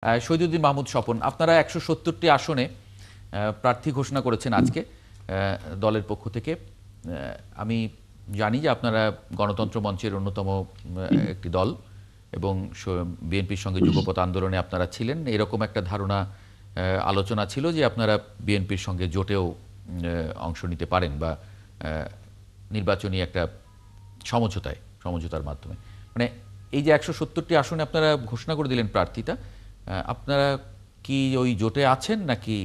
শহীদুদ্দিন মাহমুদ স্বপন, আপনারা ১৭০টি আসনে প্রার্থী ঘোষণা করেছেন আজকে দলের পক্ষ থেকে। আমি জানি যে আপনারা গণতন্ত্র মঞ্চের অন্যতম একটি দল এবং বিএনপির সঙ্গে যুগপৎ আন্দোলনে আপনারা ছিলেন। এরকম একটা ধারণা আলোচনা ছিল যে আপনারা বিএনপির সঙ্গে জোটেও অংশ নিতে পারেন বা নির্বাচনী একটা সমঝোতার মাধ্যমে। মানে এই যে ১৭০টি আসনে আপনারা ঘোষণা করে দিলেন প্রার্থীতা, আপনারা কি ওই জোটে আছেন নাকি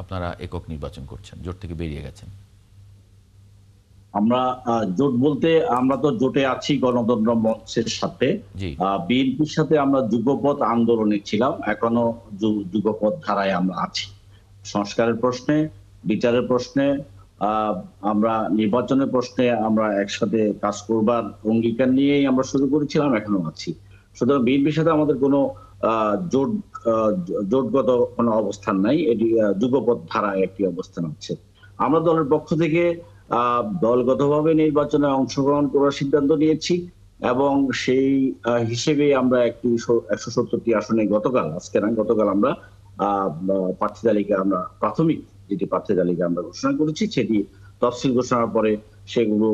আপনারা একক নির্বাচন করছেন, জোট থেকে বেরিয়ে গেছেন? আমরা জোট বলতে আমরা তো জোটে আছি গণতন্ত্র মঞ্চের সাথে। বিএনপির সাথে আমরা যুগপৎ আন্দোলনে ছিলাম, এখনো যুগপৎ ধারায় আমরা আছি। সংস্কারের প্রশ্নে, বিচারের প্রশ্নে, আমরা নির্বাচনের প্রশ্নে আমরা একসাথে কাজ করবার অঙ্গীকার নিয়েই আমরা শুরু করেছিলাম, এখনো আছি। সুতরাং বিএনপির সাথে আমাদের কোনো জোটগত কোনো অবস্থান নাই, এটি যুগপৎ ধারায় একটি অবস্থান আছে। আমরা দলের পক্ষ থেকে দলগতভাবে নির্বাচনে অংশগ্রহণ করার সিদ্ধান্ত নিয়েছি এবং সেই হিসেবে আমরা একটি ১৭০টি আসনে গতকাল আমরা প্রার্থী তালিকা, আমরা প্রাথমিক যেটি প্রার্থী তালিকা আমরা ঘোষণা করেছি, সেটি তফসিল ঘোষণার পরে সেগুলো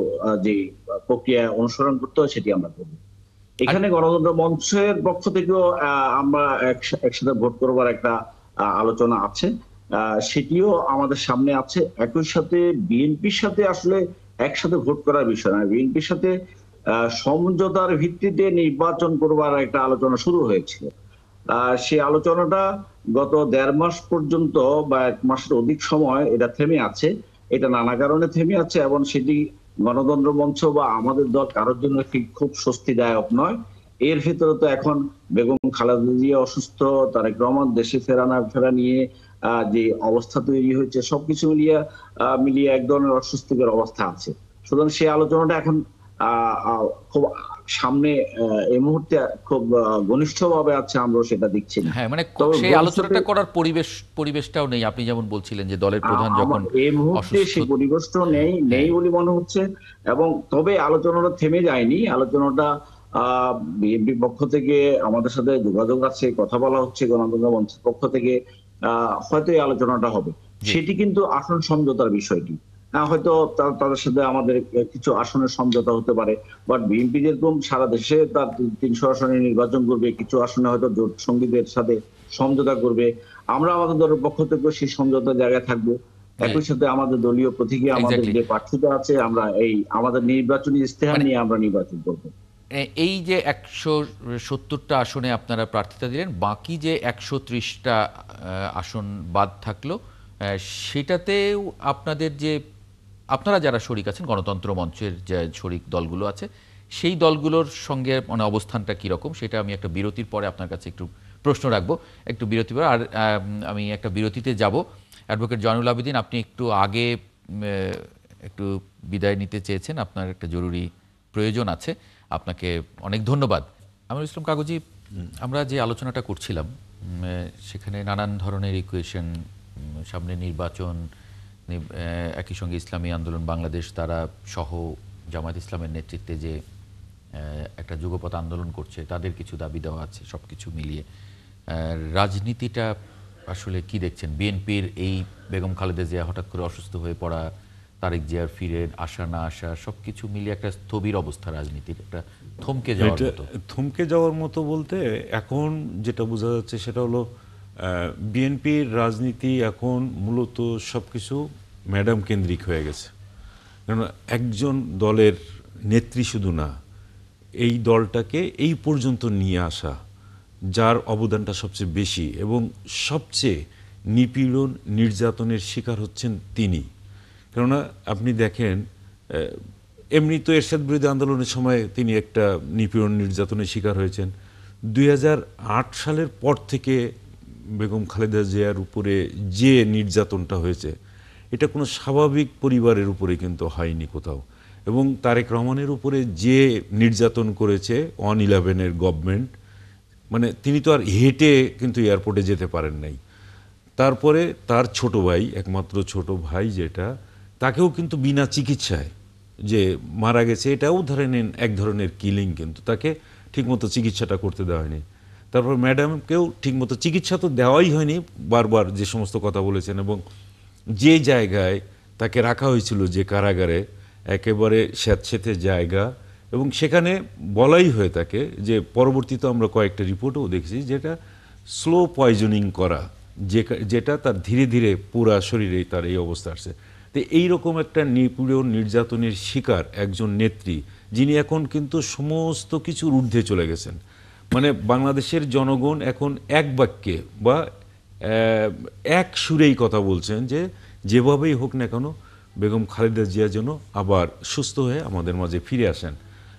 যে প্রক্রিয়া অনুসরণ করতে হয় সেটি আমরা করব। এখানে গণতন্ত্র মঞ্চের পক্ষ থেকেও আমরা একসাথে ভোট করবার একটা আলোচনা আছে, সেটিও আমাদের সামনে আছে। একই সাথে বিএনপির সাথে আসলে একসাথে ভোট করার বিষয় নয়, বিএনপির সাথে সমঝোতার ভিত্তিতে নির্বাচন করবার একটা আলোচনা শুরু হয়েছিল। সেই আলোচনাটা গত ১.৫ মাস পর্যন্ত বা ১ মাসের অধিক সময় এটা থেমে আছে। এটা নানা কারণে থেমে আছে এবং সেটি গণতন্ত্র মঞ্চ বা আমাদের দল কারোর জন্য খুব স্বস্তিদায়ক নয়। এর ভিতরে তো এখন বেগম খালেদা জিয়া অসুস্থ, তারেক রহমান দেশে ফেরা নিয়ে যে অবস্থা তৈরি হয়েছে, সবকিছু মিলিয়ে এক ধরনের অস্বস্তিকর অবস্থা আছে। সুতরাং সেই আলোচনাটা এখন খুব সামনে এই মুহূর্তে খুব ঘনিষ্ঠভাবে আছে, আমরা সেটা দেখছি না। হ্যাঁ, মানে সেই আলোচনাটা করার পরিবেশটাও নেই। আপনি যেমন বলছিলেন যে দলের প্রধান যখন এই মুহূর্তে সেই পরিবেশটাও নেই বলে মনে হচ্ছে। এবং তবে আলোচনাটা থেমে যায়নি, আলোচনাটা বিএনপির পক্ষ থেকে আমাদের সাথে যোগাযোগ আছে, কথা বলা হচ্ছে, গণতন্ত্র মঞ্চের পক্ষ থেকে হয়তো এই আলোচনাটা হবে। সেটি কিন্তু আসন সমঝোতার বিষয়টি, হয়তো তাদের সাথে আমাদের কিছু আসনের সমঝোতা হতে পারে, বাট বিএনপি যেরকম সারা দেশে তার ৩০০ আসনে নির্বাচন করবে, কিছু আসনে হয়তো জোট সঙ্গীদের সাথে সমঝোতা করবে। আমরা আমাদের দলের পক্ষ থেকে সেই সমঝোতার জায়গায় থাকবো। একই সাথে আমাদের দলীয় প্রতীকে আমাদের যে প্রার্থীতা আছে, আমরা এই আমাদের নির্বাচনী ইস্তেহার নিয়ে আমরা নির্বাচন করবো। এই যে ১৭০টা আসনে আপনারা প্রার্থিতা দিলেন, বাকি যে ১৩০টা আসন বাদ থাকলো, সেটাতেও আপনারা যারা শরিক আছেন, গণতন্ত্র মঞ্চের যে শরিক দলগুলো আছে, সেই দলগুলোর সঙ্গে মানে অবস্থানটা কীরকম, সেটা আমি একটা বিরতির পরে আপনার কাছে একটু প্রশ্ন রাখবো। একটু বিরতি পরে, আর আমি একটা বিরতিতে যাব। অ্যাডভোকেট জয়নুল আবেদিন, আপনি একটু আগে একটু বিদায় নিতে চেয়েছেন, আপনার একটা জরুরি প্রয়োজন আছে। আপনাকে অনেক ধন্যবাদ। আমিরুল ইসলাম কাগজি, আমরা যে আলোচনাটা করছিলাম সেখানে নানান ধরনের ইকুয়েশন, সামনে নির্বাচন, একই সঙ্গে ইসলামী আন্দোলন বাংলাদেশ তারা সহ জামায়াত ইসলামের নেতৃত্বে যে একটা যুগপৎ আন্দোলন করছে, তাদের কিছু দাবি দেওয়া আছে, সব কিছু মিলিয়ে রাজনীতিটা আসলে কি দেখছেন? বিএনপির এই বেগম খালেদা জিয়া হঠাৎ করে অসুস্থ হয়ে পড়া, তারেক জিয়ার ফিরে আসা না আসা, সব কিছু মিলিয়ে একটা স্থবির অবস্থা, রাজনীতির একটা থমকে যাওয়ার মতো বলতে এখন যেটা বোঝা যাচ্ছে সেটা হলো বিএনপির রাজনীতি এখন মূলত সবকিছু ম্যাডাম কেন্দ্রিক হয়ে গেছে। কারণ একজন দলের নেত্রী শুধু না, এই দলটাকে এই পর্যন্ত নিয়ে আসা যার অবদানটা সবচেয়ে বেশি এবং সবচেয়ে নিপীড়ন নির্যাতনের শিকার হচ্ছেন তিনি। কেননা আপনি দেখেন, এমনি তো এরশাদ বিরোধী আন্দোলনের সময় তিনি একটা নিপীড়ন নির্যাতনের শিকার হয়েছেন। ২০০৮ সালের পর থেকে বেগম খালেদা জিয়ার উপরে যে নির্যাতনটা হয়েছে, এটা কোনো স্বাভাবিক পরিবারের উপরে কিন্তু হয়নি কোথাও। এবং তারেক রহমানের উপরে যে নির্যাতন করেছে 111-এর গভর্নমেন্ট, মানে তিনি তো আর হেঁটে কিন্তু এয়ারপোর্টে যেতে পারেন নাই। তারপরে তার ছোট ভাই, একমাত্র ছোট ভাই যেটা, তাকেও কিন্তু বিনা চিকিৎসায় যে মারা গেছে, এটাও ধরে নেন এক ধরনের কিলিং, কিন্তু তাকে ঠিকমতো চিকিৎসাটা করতে দেওয়া হয়নি। তারপর ম্যাডামকেও ঠিকমতো চিকিৎসা তো দেওয়াই হয়নি, বারবার যে সমস্ত কথা বলেছেন, এবং যে জায়গায় তাকে রাখা হয়েছিল যে কারাগারে, একেবারে স্যাঁতসেঁতে জায়গা, এবং সেখানে বলাই হয়ে থাকে যে পরবর্তীতে আমরা কয়েকটা রিপোর্টও দেখেছি যেটা স্লো পয়জনিং করা, যেটা তার ধীরে ধীরে পুরা শরীরেই তার এই অবস্থা আসছে। তো এইরকম একটা নিপীড়ন নির্যাতনের শিকার একজন নেত্রী, যিনি এখন কিন্তু সমস্ত কিছুর ঊর্ধ্বে চলে গেছেন, মানে বাংলাদেশের জনগণ এখন এক বাক্যে বা এক সুরেই কথা বলছেন যে যেভাবেই হোক না কেন বেগম খালেদা জিয়া যেন আবার সুস্থ হয়ে আমাদের মাঝে ফিরে আসেন,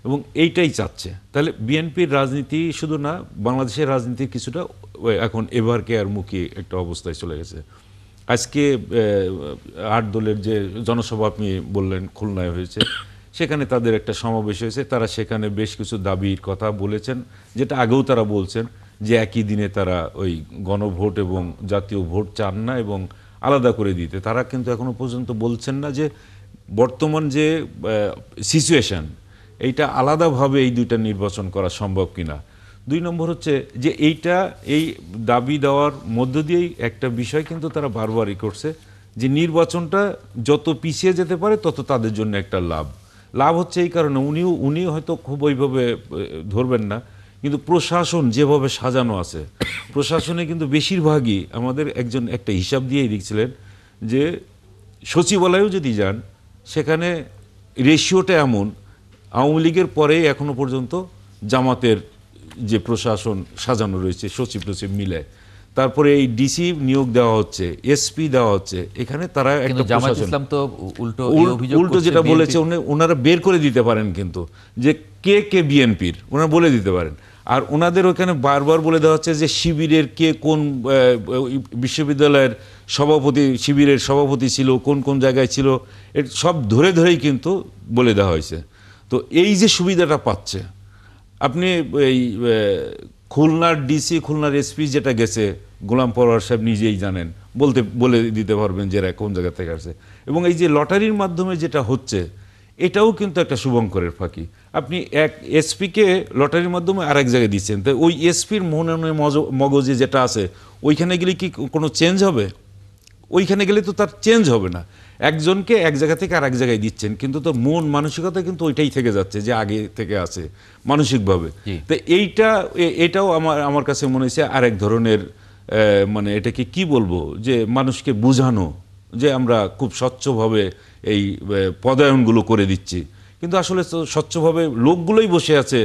এবং এইটাই চাচ্ছে। তাহলে বিএনপির রাজনীতি শুধু না, বাংলাদেশের রাজনীতির কিছুটা এখন এভার কেয়ার মুখী একটা অবস্থায় চলে গেছে। আজকে 8 দলের যে জনসভা আপনি বললেন খুলনায় হয়েছে, সেখানে তাদের একটা সমাবেশ হয়েছে, তারা সেখানে বেশ কিছু দাবির কথা বলেছেন, যেটা আগেও তারা বলছেন যে একই দিনে তারা ওই গণভোট এবং জাতীয় ভোট চান না এবং আলাদা করে দিতে। তারা কিন্তু এখনো পর্যন্ত বলছেন না যে বর্তমান যে সিচুয়েশন, এইটা আলাদাভাবে এই দুইটা নির্বাচন করা সম্ভব কিনা। 2 নম্বর হচ্ছে যে এই দাবি দেওয়ার মধ্য দিয়েই একটা বিষয় কিন্তু তারা বারবারই করছে যে নির্বাচনটা যত পিছিয়ে যেতে পারে তত তাদের জন্য একটা লাভ হচ্ছে। এই কারণে উনিও হয়তো খুব ওইভাবে ধরবেন না, কিন্তু প্রশাসন যেভাবে সাজানো আছে, প্রশাসনে কিন্তু বেশিরভাগই আমাদের একটা হিসাব দিয়েই লিখছিলেন যে সচিবালয়েও যদি যান সেখানে রেশিওটা এমন, আওয়ামী লীগের পরে এখনো পর্যন্ত জামাতের যে প্রশাসন সাজানো রয়েছে সচিব টচিব মিলে, তারপরে এই ডিসি নিয়োগ দেওয়া হচ্ছে, এসপি দেওয়া হচ্ছে, এখানে তারা একটা জামায়াত প্রশাসন ইসলাম তো উল্টো যেটা বলেছে ওনারা বের করে দিতে পারেন, কিন্তু যে কে বিএনপির ওনারা বলে দিতে পারেন। আর ওনাদের ওখানে বারবার বলে দেওয়া হচ্ছে যে শিবিরের কে কোন বিশ্ববিদ্যালয়ের শিবিরের সভাপতি ছিল, কোন জায়গায় ছিল, এর সব ধরেই কিন্তু বলে দেওয়া হয়েছে। তো এই যে সুবিধাটা পাচ্ছে, আপনি এই খুলনার ডিসি, খুলনার এসপি যেটা গেছে, গোলাম পরোয়ার সাহেব নিজেই জানেন, বলে দিতে পারবেন যে এরা কোন জায়গা থেকে আসছে। এবং এই যে লটারির মাধ্যমে যেটা হচ্ছে, এটাও কিন্তু একটা শুভঙ্করের ফাঁকি। আপনি এক এসপিকে লটারির মাধ্যমে আরেক জায়গায় দিচ্ছেন, তো ওই এসপির মনে মগজে যেটা আছে ওইখানে গেলে কি কোনো চেঞ্জ হবে? ওইখানে গেলে তো তার চেঞ্জ হবে না। একজনকে এক জায়গা থেকে আর এক জায়গায় দিচ্ছেন, কিন্তু তোর মন মানসিকতা কিন্তু ওইটাই থেকে যাচ্ছে যে আগে থেকে আছে মানসিকভাবে। তো এটাও আমার কাছে মনে হয়েছে আরেক ধরনের, মানে এটাকে কি বলবো, যে মানুষকে বোঝানো যে আমরা খুব স্বচ্ছভাবে এই পদায়নগুলো করে দিচ্ছি, কিন্তু আসলে তো স্বচ্ছভাবে লোকগুলোই বসে আছে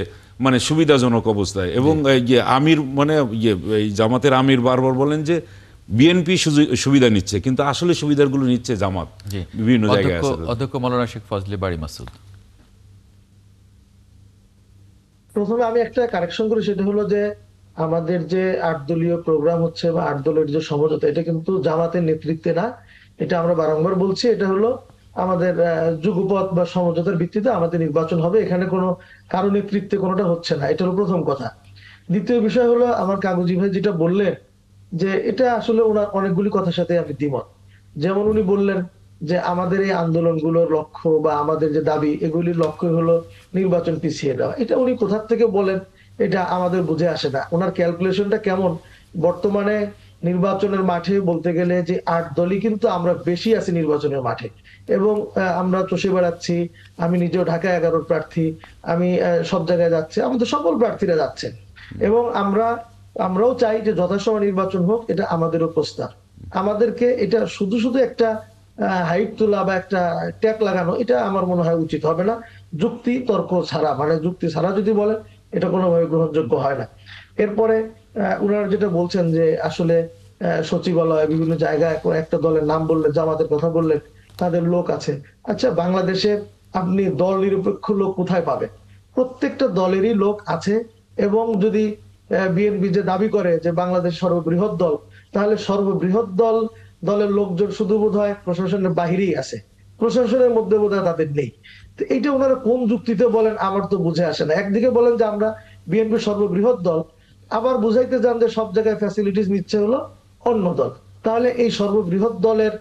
মানে সুবিধাজনক অবস্থায়। এবং আমির মানে এই জামাতের আমির বারবার বলেন যে বিএনপি সুবিধা নিচ্ছে, কিন্তু আসলে সুবিধাগুলো নিচ্ছে জামাত বিভিন্ন জায়গায়। অধ্যক্ষ মাওলানা শেখ ফজলে বারী মাসুদ। প্রথমে আমি একটা কারেকশন করি, সেটা হলো যে আমাদের যে 8 দলীয় প্রোগ্রাম হচ্ছে বা 8 দলের যে সমঝোতা, এটা কিন্তু জামাতের নেতৃত্বে না, এটা আমরা বারংবার বলছি, এটা হলো আমাদের যুগপৎ বা সমঝোতার ভিত্তিতে আমাদের নির্বাচন হবে, এখানে কোনো কারো নেতৃত্বে কোনোটা হচ্ছে না। এটা হলো প্রথম কথা। দ্বিতীয় বিষয় হলো আমার কাগজি ভাই যেটা বললেন যে এটা আসলে ওনার অনেকগুলি কথার সাথে আমি দ্বিমত। যেমন উনি বললেন যে আমাদের এই আন্দোলনগুলোর লক্ষ্য বা আমাদের যে দাবি, এগুলির লক্ষ্য হলো নির্বাচন পিছিয়ে দেওয়া। এটা উনি কোথা থেকে বলেন এটা আমাদের বুঝে আসে না। ওনার ক্যালকুলেশনটা কেমন? বর্তমানে নির্বাচনের মাঠে বলতে গেলে যে 8 দলই কিন্তু আমরা বেশি আছি নির্বাচনের মাঠে, এবং আমরা চষে বেড়াচ্ছি। আমি নিজেও ঢাকা 11 প্রার্থী, আমি সব জায়গায় যাচ্ছি, আমাদের সকল প্রার্থীরা যাচ্ছেন, এবং আমরাও চাই যে যথাসময় নির্বাচন হোক, এটা আমাদেরও প্রস্তাব। আমাদেরকে এটা শুধু একটা হাইপ তোলা বা একটা ট্যাগ লাগানো, এটা আমার মনে হয় উচিত হবে না। যুক্তি তর্ক ছাড়া, মানে যুক্তি ছাড়া যদি বলে, এটা কোনোভাবে গ্রহণযোগ্য হয় না। এরপরে ওনারা যেটা বলছেন যে আসলে সচিবালয় বিভিন্ন জায়গায় একটা দলের নাম বললেন, জামাতের কথা বললেন, তাদের লোক আছে। আচ্ছা, বাংলাদেশে আপনি দল নিরপেক্ষ লোক কোথায় পাবেন? প্রত্যেকটা দলেরই লোক আছে। এবং যদি বিএনপি যে দাবি করে যে বাংলাদেশ সর্ববৃহৎ দল, তাহলে সর্ববৃহৎ দলের লোকজন শুধু বোধহয় প্রশাসনের বাহিরেই আছে, প্রশাসনের মধ্যে বোধহয় তাদের নেই। তো এইটা ওনারা কোন যুক্তিতে বলেন আমার তো বুঝে আসে না। একদিকে বলেন যে আমরা বিএনপি সর্ববৃহৎ দল, আবার বুঝাইতে চান যে সব জায়গায় ফ্যাসিলিটিস নিচ্ছে হলো অন্য দল। তাহলে এই সর্ববৃহৎ দলের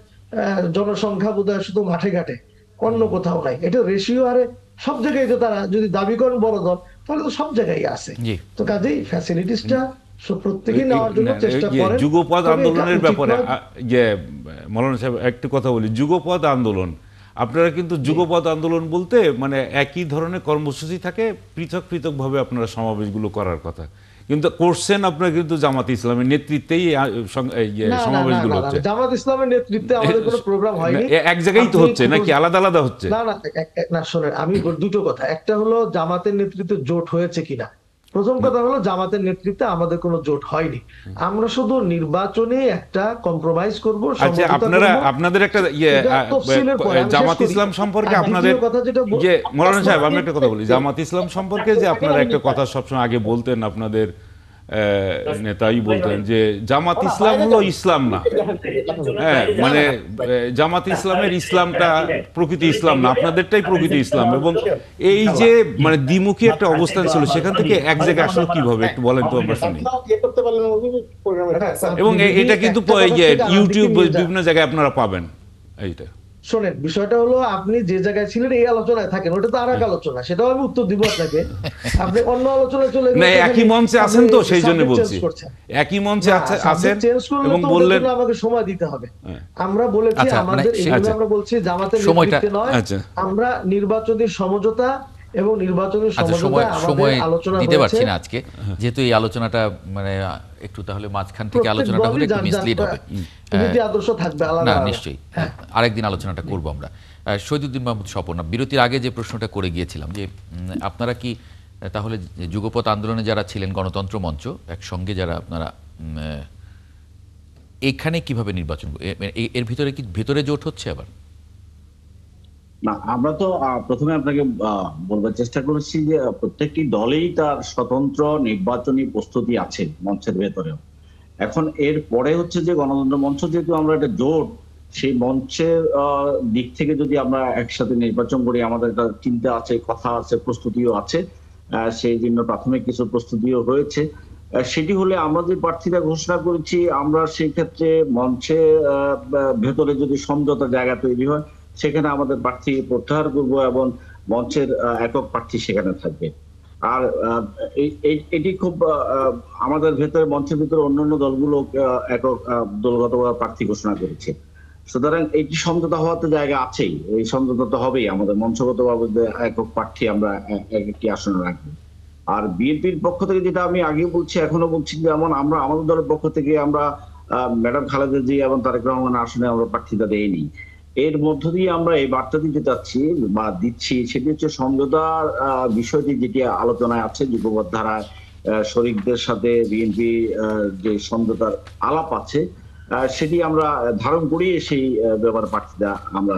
জনসংখ্যা বোধহয় শুধু মাঠে ঘাটে, অন্য কোথাও নাই। এটা রেশিও হারে সব জায়গায়, তো তারা যদি দাবি করেন বড় দল, তাহলে তো সব জায়গায় আছে। তো কাজেই ফ্যাসিলিটিসটা প্রত্যেকেই নেওয়ার জন্য চেষ্টা করেন। যুগপৎ তবে এটা আন্দোলনের উচিত ব্যাপারে নয়। মৌলানা সাহেব একটু কথা বলি, যুগপৎ আন্দোলন, আপনারা কিন্তু যুগপৎ আন্দোলন বলতে মানে একই ধরনের কর্মসূচি থাকে, পৃথক পৃথকভাবে আপনারা সমাবেশগুলো করার কথা, কিন্তু করছেন আপনারা কিন্তু জামাত ইসলামের নেতৃত্বেই সমাবেশগুলো হচ্ছে। জামাত ইসলামের নেতৃত্বে আমাদের কোনো প্রোগ্রাম হয়নি। এক জায়গায় তো হচ্ছে নাকি আলাদা আলাদা হচ্ছে? না না না, শোনেন, আমি দুটো কথা, একটা হলো জামাতের নেতৃত্বে জোট হয়েছে কিনা। প্রথম কথা হলো জামাতের নেতৃত্বে আমাদের কোনো জোট হয়নি। আমরা শুধু নির্বাচনে একটা কম্প্রোমাইজ করব, আচ্ছা, আপনাদের একটা জামাত ইসলাম সম্পর্কে আপনাদের যে মৌলানা সাহেব, আমি একটা কথা বলি, জামাত ইসলাম সম্পর্কে যে আপনারা একটা কথা সবসময় আগে বলতেন, আপনাদের নেতাই বলতেন যে জামাত ইসলাম হলো ইসলাম না। হ্যাঁ, মানে জামাত ইসলামের ইসলামটা প্রকৃতি ইসলাম না, আপনাদেরটাই প্রকৃতি ইসলাম। এবং এই যে মানে দ্বিমুখী একটা অবস্থান ছিল, সেখান থেকে এক জায়গায় আসলো কিভাবে একটু বলেন তো, আমরা শুনি। এবং এটা কিন্তু ইউটিউব বিভিন্ন জায়গায় আপনারা পাবেন এইটা। শোনেন, বিষয়টা হলো আপনি যে জায়গায় ছিলেন এই আলোচনায় থাকেন, ওটা তো আর এক আলোচনা, সেটাও আমি উত্তর দিব আপনাকে। আপনি অন্য আলোচনায় চলে গেলে একই মঞ্চে আছেন তো, সেই জন্য বলছি একই মঞ্চে আছেন এবং বললেন আমাকে সময় দিতে হবে। আমরা বলেছি আমাদের এগুলো আমরা বলছি জামাতের নেতৃত্বে নয়, আমরা নির্বাচনী সমঝোতা এবং নির্বাচনী সময় দিতে পারছি না আজকে, যেহেতু এই আলোচনাটা মানে একটু তাহলে মাঝখান থেকে আলোচনাটা হলে একটু মিসলিড হবে। আদর্শ থাকবে আলাদা, না নিশ্চয়ই, আরেকদিন আলোচনাটা করবো আমরা। শহীদুদ্দিন মাহমুদ স্বপন, বিরতির আগে যে প্রশ্নটা করে গিয়েছিলাম যে আপনারা কি তাহলে যুগপৎ আন্দোলনে যারা ছিলেন, গণতন্ত্র মঞ্চ একসঙ্গে যারা, আপনারা এখানে কিভাবে নির্বাচন, এর ভিতরে কি ভেতরে জোট হচ্ছে আবার? না, আমরা তো প্রথমে আপনাকে বলবার চেষ্টা করেছি যে প্রত্যেকটি দলেই তার স্বতন্ত্র নির্বাচনী প্রস্তুতি আছে মঞ্চের ভেতরেও। এখন এর পরে হচ্ছে যে গণতন্ত্র মঞ্চ, যেহেতু আমরা একটা জোট, সেই মঞ্চের দিক থেকে যদি আমরা একসাথে নির্বাচন করি, আমাদের একটা চিন্তা আছে, কথা আছে, প্রস্তুতিও আছে। সেই জন্য প্রাথমিক কিছু প্রস্তুতিও হয়েছে। সেটি হলে আমরা যে প্রার্থীরা ঘোষণা করেছি, আমরা সেই ক্ষেত্রে মঞ্চে ভেতরে যদি সমঝোতা জায়গা তৈরি হয়, সেখানে আমাদের প্রার্থী প্রত্যাহার করব এবং মঞ্চের একক প্রার্থী সেখানে থাকবে। আর এটি খুব আমাদের ভেতরে, মঞ্চের ভিতরে অন্যান্য দলগুলো একক দলগত প্রার্থী ঘোষণা করেছে। সুতরাং এটি সমঝোতা হওয়ার তো জায়গা আছেই, এই সমঝোতা তো হবেই। আমাদের মঞ্চগতভাবে একক প্রার্থী আমরা একটি আসনে রাখবো। আর বিএনপির পক্ষ থেকে যেটা আমি আগে বলছি, এখনো বলছি, যেমন আমরা আমাদের দলের পক্ষ থেকে আমরা ম্যাডাম খালেদা জিয়া এবং তারেক রহমান আসনে আমরা প্রার্থীতা দেইনি। এর মধ্য দিয়ে আমরা এই বার্তা দিতে চাচ্ছি বা দিচ্ছি, সেটি হচ্ছে সমঝোতার বিষয়টি যেটি আলোচনায় আছে, যুগপৎ ধারায় শরিকদের সাথে বিএনপি যে সমঝোতার আলাপ আছে, সেটি আমরা ধারণ করি, সেই ব্যাপারে প্রার্থীতা আমরা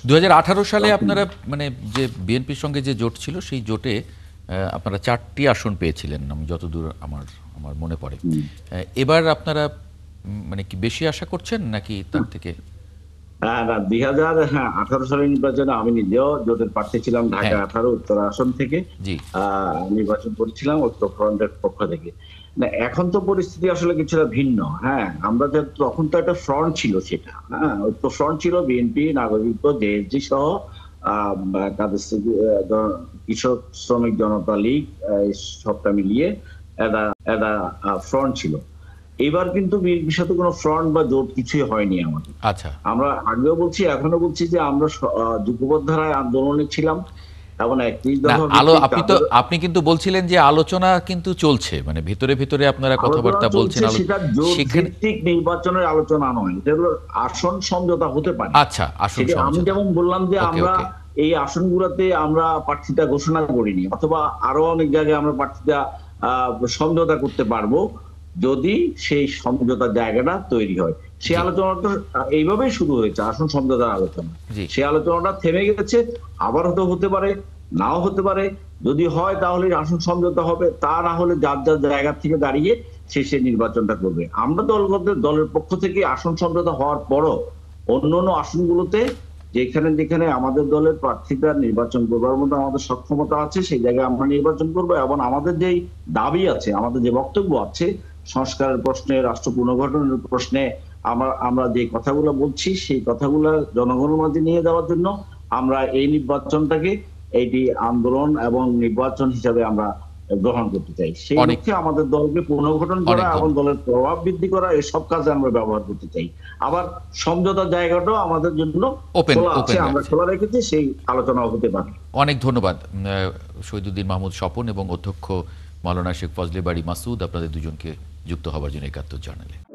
2018 সালে আপনারা মানে যে বিএনপির সঙ্গে যে জোট ছিল, সেই জোটে আপনারা 4টি আসন পেয়েছিলেন, আমি যতদূর আমার মনে পড়ে। এবার আপনারা মানে কি বেশি আশা করছেন নাকি তার থেকে? না, 2018 সালের নির্বাচনে আমি নিজেও জোটের প্রার্থী ছিলাম, ঢাকা 18 উত্তর আসন থেকে নির্বাচন করেছিলাম ঐক্য ফ্রন্টের পক্ষ থেকে। না, এখন তো পরিস্থিতি আসলে কিছুটা ভিন্ন। হ্যাঁ, আমরা তখন তো একটা ফ্রন্ট ছিল, সেটা ঐক্য ফ্রন্ট ছিল, বিএনপি, নাগরিক, জেএসডি সহ কৃষক শ্রমিক জনতা লীগ, সবটা মিলিয়ে একটা ফ্রন্ট ছিল। এবার কিন্তু বিএনপির সাথে কোনো ফ্রন্ট বা জোট কিছুই হয়নি আমাদের। আচ্ছা, আমরা আগেও বলছি, এখনো বলছি যে আমরা যুগপৎ ধারায় আন্দোলনে ছিলাম এবং 31 দফা। আপনি কিন্তু বলছিলেন যে আলোচনা কিন্তু চলছে, মানে ভিতরে ভিতরে আপনারা কথাবার্তা বলছেন, সেটা জোট-ভিত্তিক নির্বাচনের আলোচনা নয়, যেগুলো আসন সমঝোতা হতে পারে। আচ্ছা, আসন সমঝোতা। আমি যেমন বললাম যে আমরা এই আসনগুলোতে আমরা প্রার্থীতা ঘোষণা করিনি, অথবা আরো অনেক জায়গায় আমরা প্রার্থীতা সমঝোতা করতে পারবো যদি সেই সমঝোতার জায়গাটা তৈরি হয়। সেই আলোচনাটা এইভাবেই শুরু হয়েছে, আসন সমঝোতার আলোচনা। সেই আলোচনাটা থেমে গেছে, আবার হতে পারে, নাও হতে পারে। যদি হয় তাহলে আসন সমঝোতা হবে, তা না হলে যার যার জায়গা থেকে দাঁড়িয়ে সে নির্বাচনটা করবে। আমরা দলের পক্ষ থেকে আসন সমঝোতা হওয়ার পরও অন্যান্য আসনগুলোতে যেখানে যেখানে আমাদের দলের প্রার্থীরা নির্বাচন করবার মতো আমাদের সক্ষমতা আছে, সেই জায়গায় আমরা নির্বাচন করবো। এবং আমাদের যেই দাবি আছে, আমাদের যে বক্তব্য আছে, সংস্কারের প্রশ্নে, রাষ্ট্র পুনর্গঠনের প্রশ্নে আমরা যে কথাগুলো বলছি, সেই কথাগুলো জনগণের মাঝে নিয়ে যাওয়ার জন্য আমরা এই নির্বাচনটাকে এইটি আন্দোলন এবং নির্বাচন হিসাবে আমরা গ্রহণ করতে চাই। সেই অনেক- লক্ষ্যে আমাদের দলকে পুনর্গঠন করা অনেক এবং ধন্যবাদ। দলের প্রভাব বৃদ্ধি করা এসব কাজে আমরা ব্যবহার করতে চাই। আবার সমঝোতার জায়গাটাও আমাদের জন্য Open খোলা আছে, আমরা রাখছে। খোলা রেখেছি, সেই আলোচনা হতে পারে। অনেক ধন্যবাদ শহীদুদ্দিন মাহমুদ স্বপন এবং অধ্যক্ষ মাওলানা শেখ ফজলে বাড়ি মাসুদ, আপনাদের দুজনকে যুক্ত হবার জন্য ৭১ জানালে।